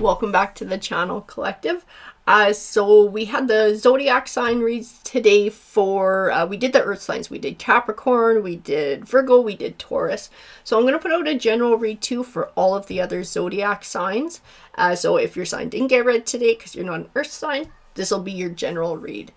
Welcome back to the channel, Collective. So we had the zodiac sign reads today for, we did the earth signs. We did Capricorn, we did Virgo, we did Taurus. So I'm going to put out a general read too for all of the other zodiac signs. So if your sign didn't get read today because you're not an earth sign, this will be your general read.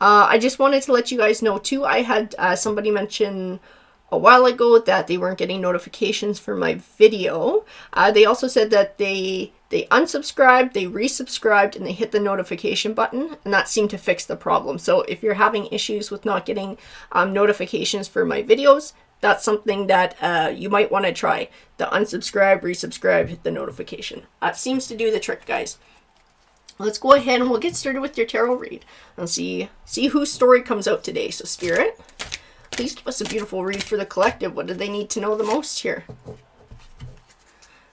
I just wanted to let you guys know too, I had somebody mention a while ago that they weren't getting notifications for my video. They also said that they unsubscribed, they resubscribed, and they hit the notification button, and that seemed to fix the problem. So if you're having issues with not getting notifications for my videos, that's something that you might want to try. The unsubscribe, resubscribe, hit the notification. That seems to do the trick, guys. Let's go ahead and we'll get started with your tarot read and see whose story comes out today. So Spirit, please give us a beautiful read for the collective. What do they need to know the most here?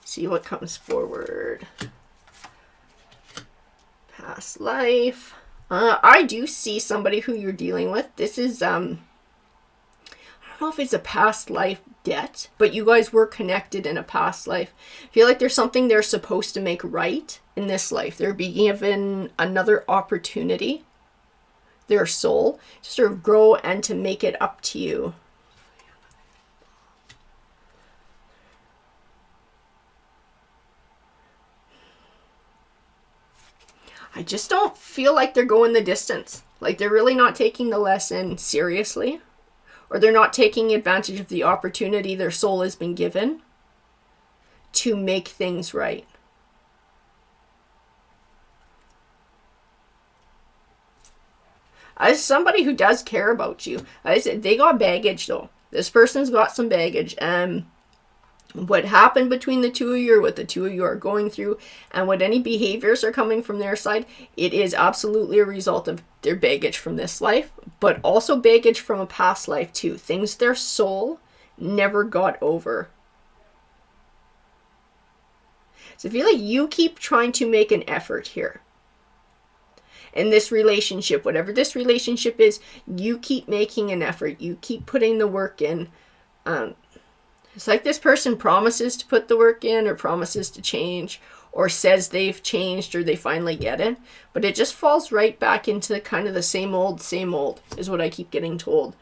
See what comes forward. Past life. I do see somebody who you're dealing with. This is, I don't know if it's a past life debt, but you guys were connected in a past life. I feel like there's something they're supposed to make right in this life. They're being given another opportunity, their soul, to sort of grow and to make it up to you. I just don't feel like they're going the distance. Like they're really not taking the lesson seriously, or they're not taking advantage of the opportunity their soul has been given to make things right. As somebody who does care about you, I said they got baggage though. This person's got some baggage, and what happened between the two of you, or what the two of you are going through, and what any behaviors are coming from their side, it is absolutely a result of their baggage from this life, but also baggage from a past life too. Things their soul never got over. So I feel like you keep trying to make an effort here. In this relationship, whatever this relationship is, you keep making an effort. You keep putting the work in. It's like this person promises to put the work in, or promises to change, or says they've changed, or they finally get it. But it just falls right back into kind of the same old, is what I keep getting told.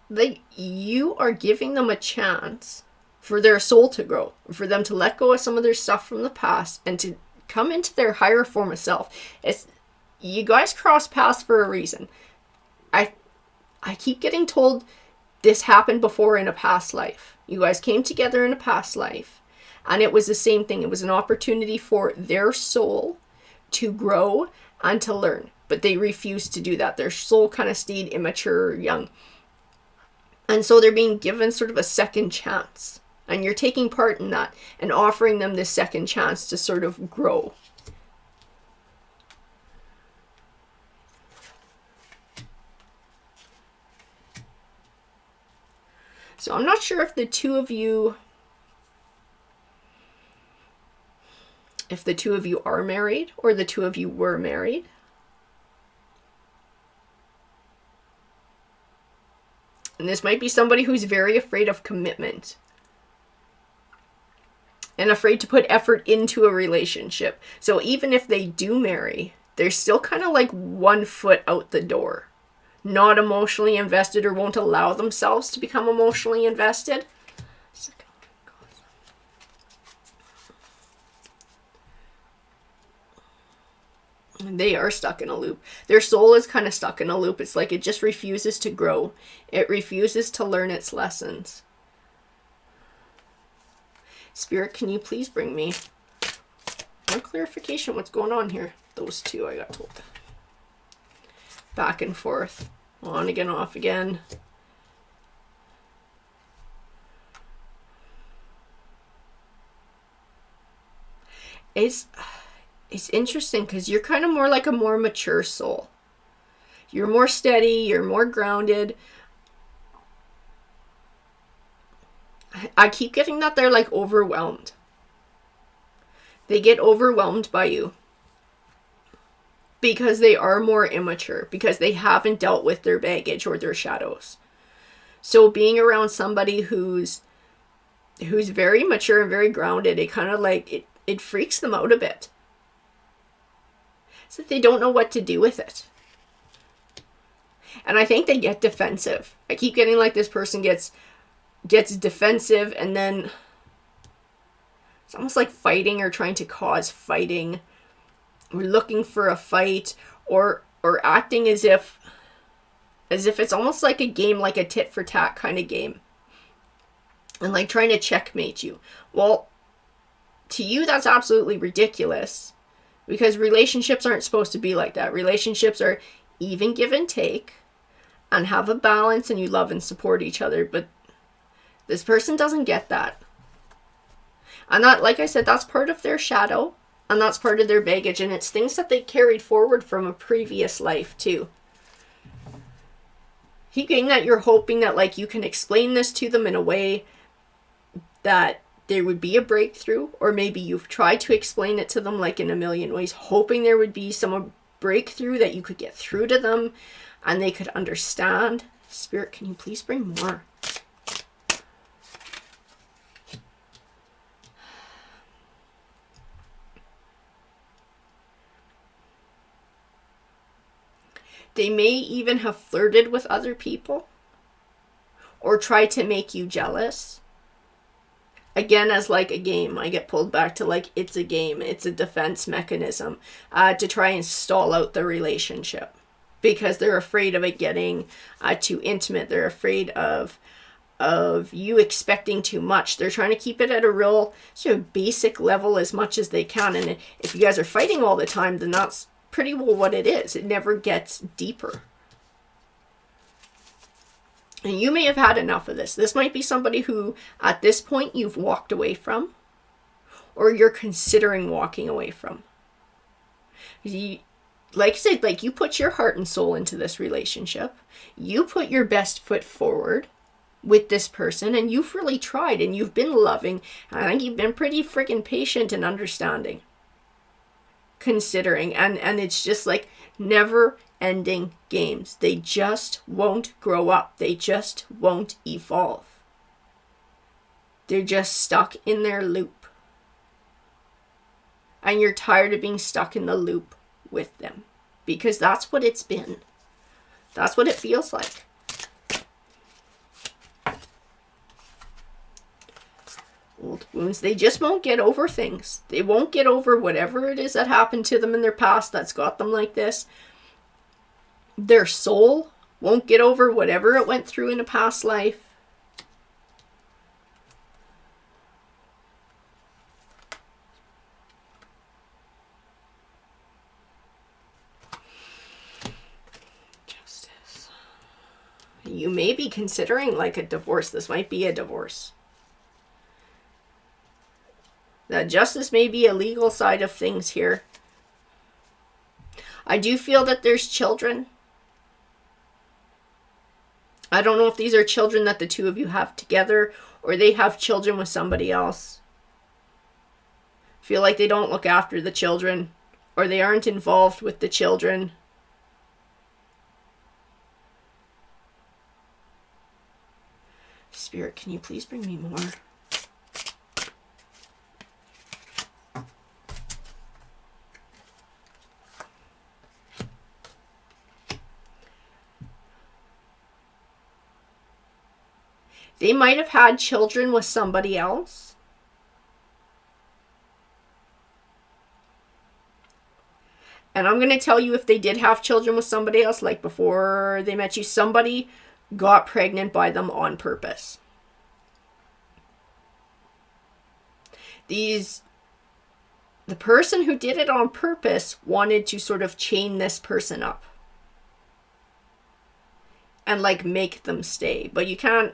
Like you are giving them a chance for their soul to grow, for them to let go of some of their stuff from the past and to come into their higher form of self. It's, you guys cross paths for a reason. I keep getting told this happened before in a past life. You guys came together in a past life, and it was the same thing. It was an opportunity for their soul to grow and to learn, but they refused to do that. Their soul kind of stayed immature or young. And so they're being given sort of a second chance. And you're taking part in that and offering them this second chance to sort of grow. So I'm not sure if the two of you are married, or the two of you were married. And this might be somebody who's very afraid of commitment and afraid to put effort into a relationship. So even if they do marry, they're still kind of like 1 foot out the door. Not emotionally invested, or won't allow themselves to become emotionally invested. They are stuck in a loop. Their soul is kind of stuck in a loop. It's like it just refuses to grow. It refuses to learn its lessons. Spirit, can you please bring me more clarification? What's going on here? Those two, I got told. Back and forth. On again, off again. It's interesting because you're kind of more like a more mature soul. You're more steady. You're more grounded. I keep getting that they're like overwhelmed. They get overwhelmed by you. Because they are more immature, because they haven't dealt with their baggage or their shadows. So being around somebody who's who's very mature and very grounded, it kind of like, it freaks them out a bit. It's like they don't know what to do with it. And I think they get defensive. I keep getting like this person gets defensive, and then it's almost like fighting or trying to cause fighting, or looking for a fight, or acting as if it's almost like a game, like a tit for tat kind of game, and like trying to checkmate you. Well, to you, that's absolutely ridiculous, because relationships aren't supposed to be like that. Relationships are even give and take and have a balance, and you love and support each other. But this person doesn't get that. And that, like I said, that's part of their shadow, and that's part of their baggage, and it's things that they carried forward from a previous life too. Keep getting that you're hoping that like you can explain this to them in a way that there would be a breakthrough, or maybe you've tried to explain it to them like in a million ways, hoping there would be some breakthrough that you could get through to them and they could understand. Spirit, can you please bring more? They may even have flirted with other people or tried to make you jealous. Again, as like a game, I get pulled back to like, it's a game. It's a defense mechanism to try and stall out the relationship, because they're afraid of it getting too intimate. They're afraid of you expecting too much. They're trying to keep it at a real sort of basic level as much as they can. And if you guys are fighting all the time, then that's pretty well what it is. It never gets deeper. And you may have had enough of this. This might be somebody who, at this point, you've walked away from, or you're considering walking away from. Like I said, like, you put your heart and soul into this relationship. You put your best foot forward with this person, and you've really tried, and you've been loving. And I think you've been pretty freaking patient and understanding, considering, and it's just like never ending games. They just won't grow up. They just won't evolve. They're just stuck in their loop, and you're tired of being stuck in the loop with them, because that's what it's been. That's what it feels like. Old wounds. They just won't get over things. They won't get over whatever it is that happened to them in their past that's got them like this. Their soul won't get over whatever it went through in a past life. Justice. You may be considering like a divorce. This might be a divorce. That justice may be a legal side of things here. I do feel that there's children. I don't know if these are children that the two of you have together, or they have children with somebody else. I feel like they don't look after the children, or they aren't involved with the children. Spirit, can you please bring me more? They might have had children with somebody else. And I'm going to tell you, if they did have children with somebody else, like before they met you, somebody got pregnant by them on purpose. The person who did it on purpose wanted to sort of chain this person up and like make them stay. But you can't.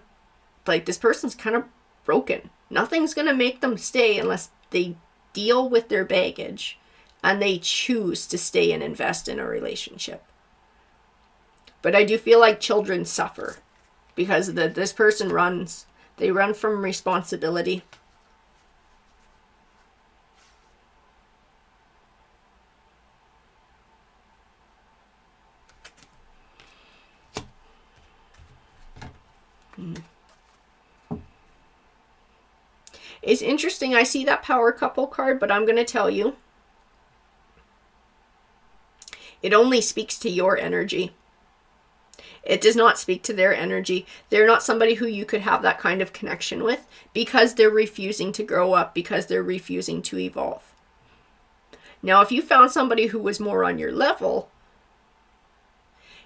Like, this person's kind of broken. Nothing's going to make them stay unless they deal with their baggage and they choose to stay and invest in a relationship. But I do feel like children suffer because this person runs. They run from responsibility. It's interesting. I see that power couple card, but I'm going to tell you, it only speaks to your energy. It does not speak to their energy. They're not somebody who you could have that kind of connection with because they're refusing to grow up, because they're refusing to evolve. Now, if you found somebody who was more on your level,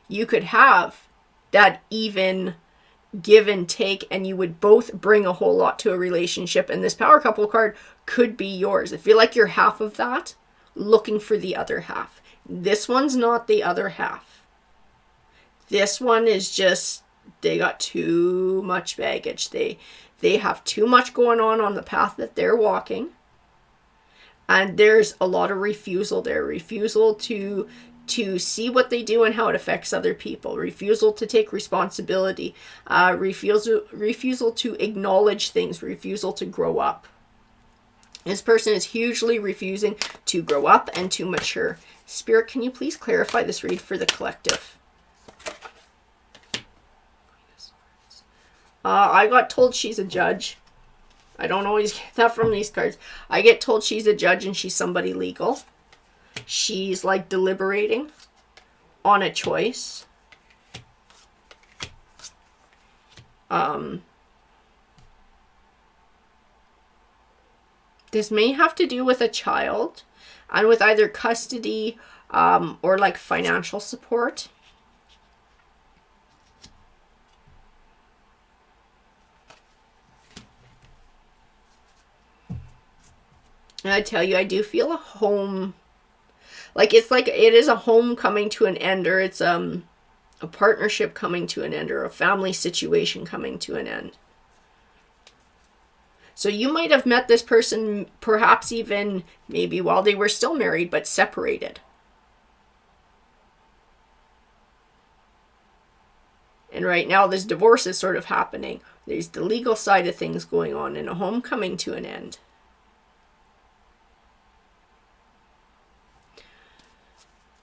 you could have that even give and take, and you would both bring a whole lot to a relationship. And this power couple card could be yours. I feel like you're half of that, looking for the other half. This one's not the other half. This one is just, they got too much baggage. They have too much going on the path that they're walking. And there's a lot of refusal there. Refusal to see what they do and how it affects other people. Refusal to take responsibility. Refusal to acknowledge things. Refusal to grow up. This person is hugely refusing to grow up and to mature. Spirit, can you please clarify this read for the collective? I got told she's a judge. I don't always get that from these cards. I get told she's a judge and she's somebody legal. She's like deliberating on a choice. This may have to do with a child and with either custody or like financial support. And I tell you, I do feel a home. Like it is a home coming to an end, or it's a partnership coming to an end, or a family situation coming to an end. So you might have met this person perhaps even maybe while they were still married, but separated. And right now this divorce is sort of happening. There's the legal side of things going on and a home coming to an end.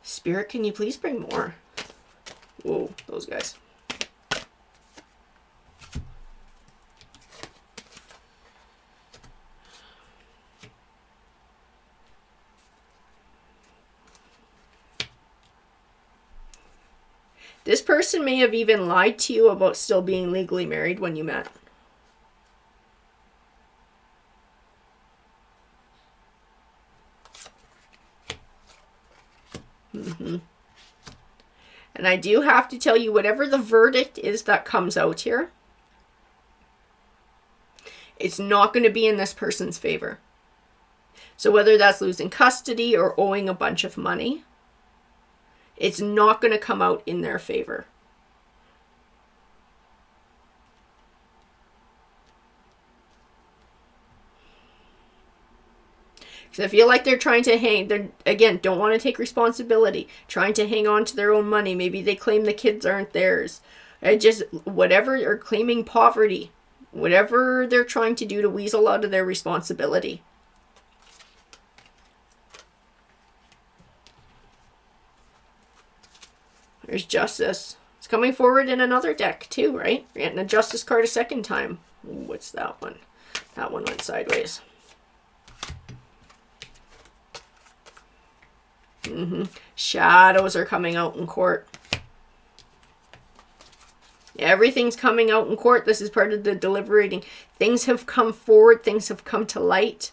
Spirit, can you please bring more? Whoa, those guys. This person may have even lied to you about still being legally married when you met. And I do have to tell you, whatever the verdict is that comes out here, it's not going to be in this person's favor. So whether that's losing custody or owing a bunch of money, it's not going to come out in their favor. Because I feel like they're trying to again, don't want to take responsibility, trying to hang on to their own money. Maybe they claim the kids aren't theirs. Whatever, or claiming poverty. Whatever they're trying to do to weasel out of their responsibility. There's justice. It's coming forward in another deck too, right? We're getting a justice card a second time. Ooh, what's that one? That one went sideways. Shadows are coming out in court. Everything's coming out in court. This is part of the deliberating. Things have come forward. Things have come to light.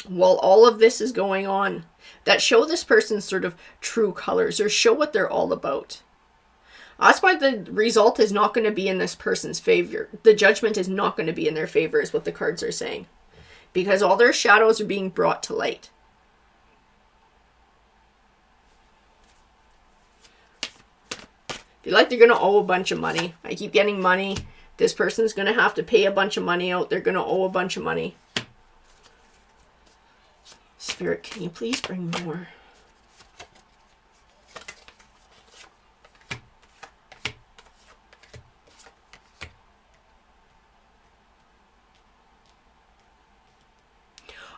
While all of this is going on, that show this person's sort of true colors, or show what they're all about. That's why the result is not going to be in this person's favor. The judgment is not going to be in their favor, is what the cards are saying. Because all their shadows are being brought to light. I feel like they're going to owe a bunch of money. I keep getting money. This person's going to have to pay a bunch of money out. They're going to owe a bunch of money. Spirit, can you please bring more?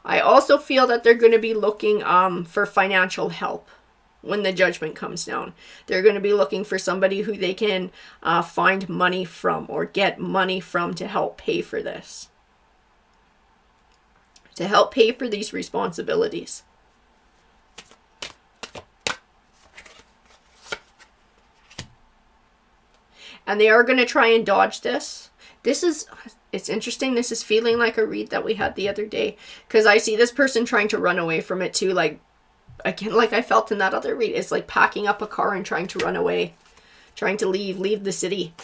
I also feel that they're going to be looking for financial help. when the judgment comes down. They're going to be looking for somebody who they can find money from or get money from to help pay for this. To help pay for these responsibilities. And they are going to try and dodge this. It's interesting. This is feeling like a read that we had the other day. Because I see this person trying to run away from it too. Like, again, like I felt in that other read. It's like packing up a car and trying to run away. Trying to leave the city.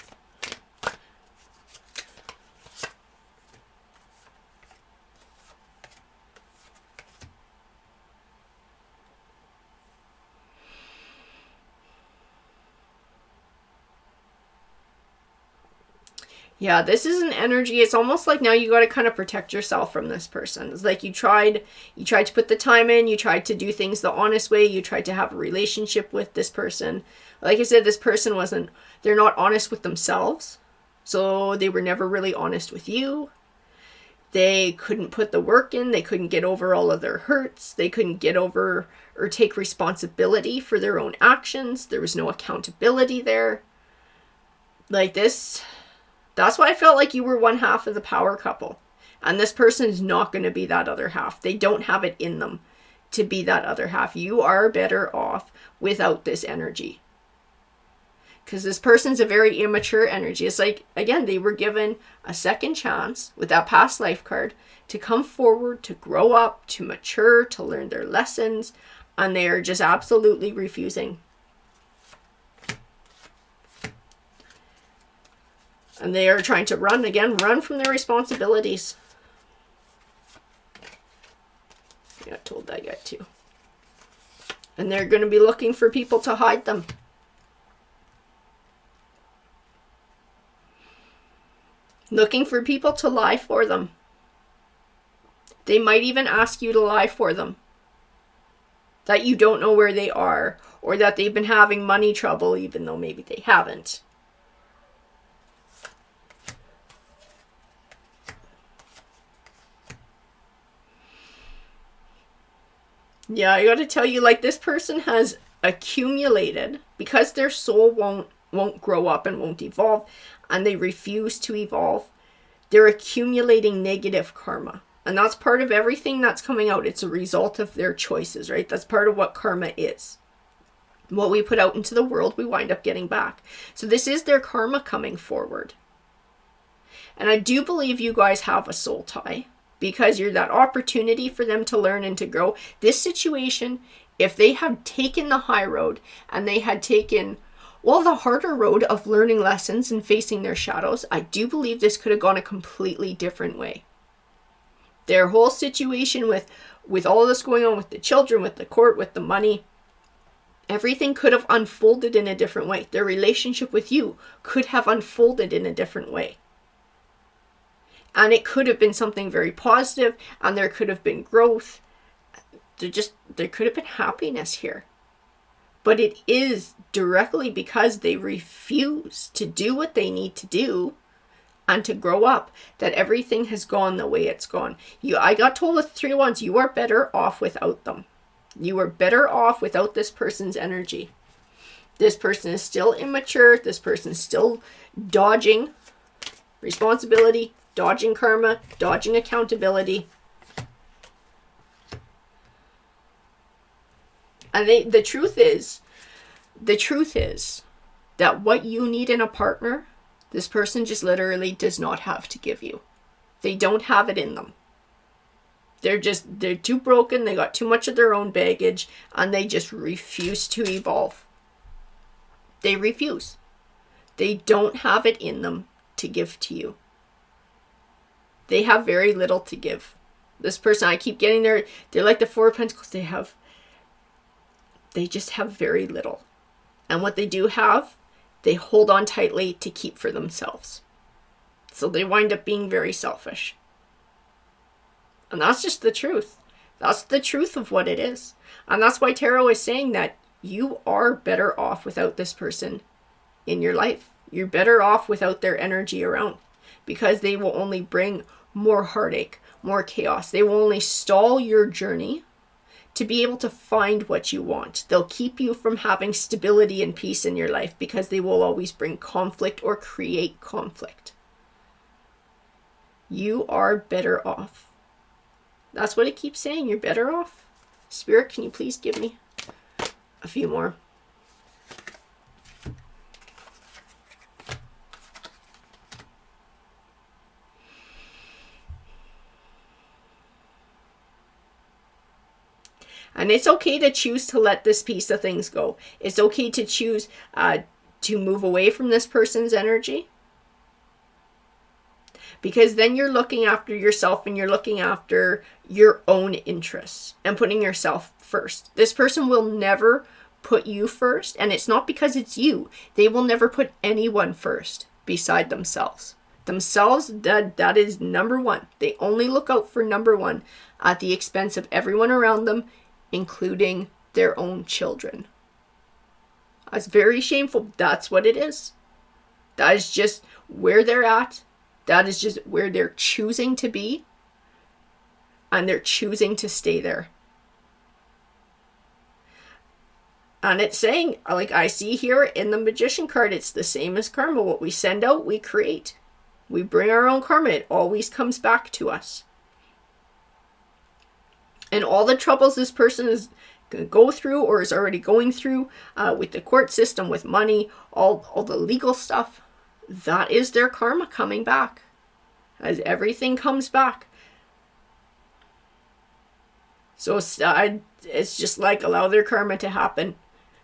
Yeah, this is an energy. It's almost like now you got to kind of protect yourself from this person. It's like you tried to put the time in, you tried to do things the honest way, you tried to have a relationship with this person. Like I said, this person they're not honest with themselves. So they were never really honest with you. They couldn't put the work in. They couldn't get over all of their hurts. They couldn't get over or take responsibility for their own actions. There was no accountability there. Like this... That's why I felt like you were one half of the power couple. And this person is not going to be that other half. They don't have it in them to be that other half. You are better off without this energy. Because this person's a very immature energy. It's like, again, they were given a second chance with that past life card to come forward, to grow up, to mature, to learn their lessons. And they are just absolutely refusing. And they are trying to run from their responsibilities. Yeah, I told that guy too. And they're going to be looking for people to hide them. Looking for people to lie for them. They might even ask you to lie for them. That you don't know where they are. Or that they've been having money trouble even though maybe they haven't. Yeah, I gotta tell you, like, this person has accumulated, because their soul won't grow up and won't evolve, and they refuse to evolve, they're accumulating negative karma. And that's part of everything that's coming out. It's a result of their choices, right? That's part of what karma is. What we put out into the world, we wind up getting back. So this is their karma coming forward. And I do believe you guys have a soul tie. Because you're that opportunity for them to learn and to grow. This situation, if they had taken the high road and they had taken, well, the harder road of learning lessons and facing their shadows, I do believe this could have gone a completely different way. Their whole situation with all of this going on with the children, with the court, with the money, everything could have unfolded in a different way. Their relationship with you could have unfolded in a different way. And it could have been something very positive, and there could have been growth. There could have been happiness here. But it is directly because they refuse to do what they need to do and to grow up that everything has gone the way it's gone. I got told with 3 wands, you are better off without them. You are better off without this person's energy. This person is still immature. This person is still dodging responsibility, dodging karma, dodging accountability. And the truth is that what you need in a partner, this person just literally does not have to give you. They don't have it in them. They're too broken, they got too much of their own baggage, and they just refuse to evolve. They refuse. They don't have it in them to give to you. They have very little to give. This person, I keep getting they're like the 4 of Pentacles. They just have very little. And what they do have, they hold on tightly to keep for themselves. So they wind up being very selfish. And that's just the truth. That's the truth of what it is. And that's why Tarot is saying that you are better off without this person in your life. You're better off without their energy around. Because they will only bring more heartache, more chaos. They will only stall your journey to be able to find what you want. They'll keep you from having stability and peace in your life because they will always bring conflict or create conflict. You are better off. That's what it keeps saying. You're better off. Spirit, can you please give me a few more? And it's okay to choose to let this piece of things go. It's okay to choose to move away from this person's energy. Because then you're looking after yourself and you're looking after your own interests and putting yourself first. This person will never put you first. And it's not because it's you. They will never put anyone first beside themselves. Themselves, that is number one. They only look out for number one at the expense of everyone around them, including their own children. That's very shameful. That's what it is. That is just where they're at. That is just where they're choosing to be. And they're choosing to stay there. And it's saying, like I see here in the Magician card, it's the same as karma. What we send out, we create. We bring our own karma. It always comes back to us. And all the troubles this person is going to go through or is already going through with the court system, with money, all the legal stuff, that is their karma coming back. As everything comes back. So it's just like, allow their karma to happen.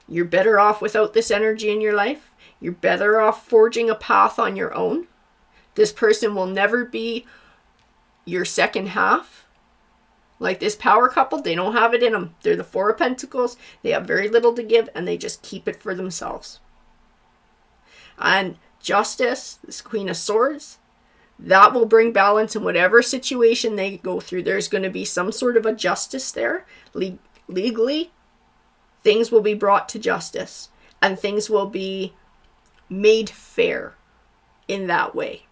You're better off without this energy in your life. You're better off forging a path on your own. This person will never be your second half. Like this power couple, they don't have it in them. They're the Four of Pentacles. They have very little to give and they just keep it for themselves. And Justice, this Queen of Swords, that will bring balance in whatever situation they go through. There's going to be some sort of a justice there. Legally, things will be brought to justice. And things will be made fair in that way.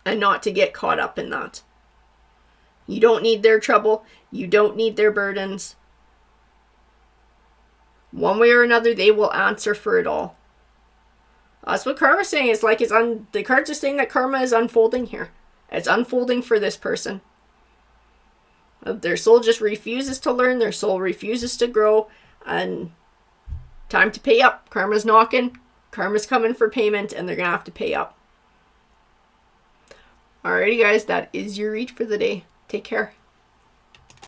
And not to get caught up in that. You don't need their trouble. You don't need their burdens. One way or another, they will answer for it all. That's what karma's saying. It's like the cards are saying that karma is unfolding here. It's unfolding for this person. Their soul just refuses to learn. Their soul refuses to grow. And time to pay up. Karma's knocking. Karma's coming for payment. And they're going to have to pay up. Alrighty guys, that is your read for the day. Take care.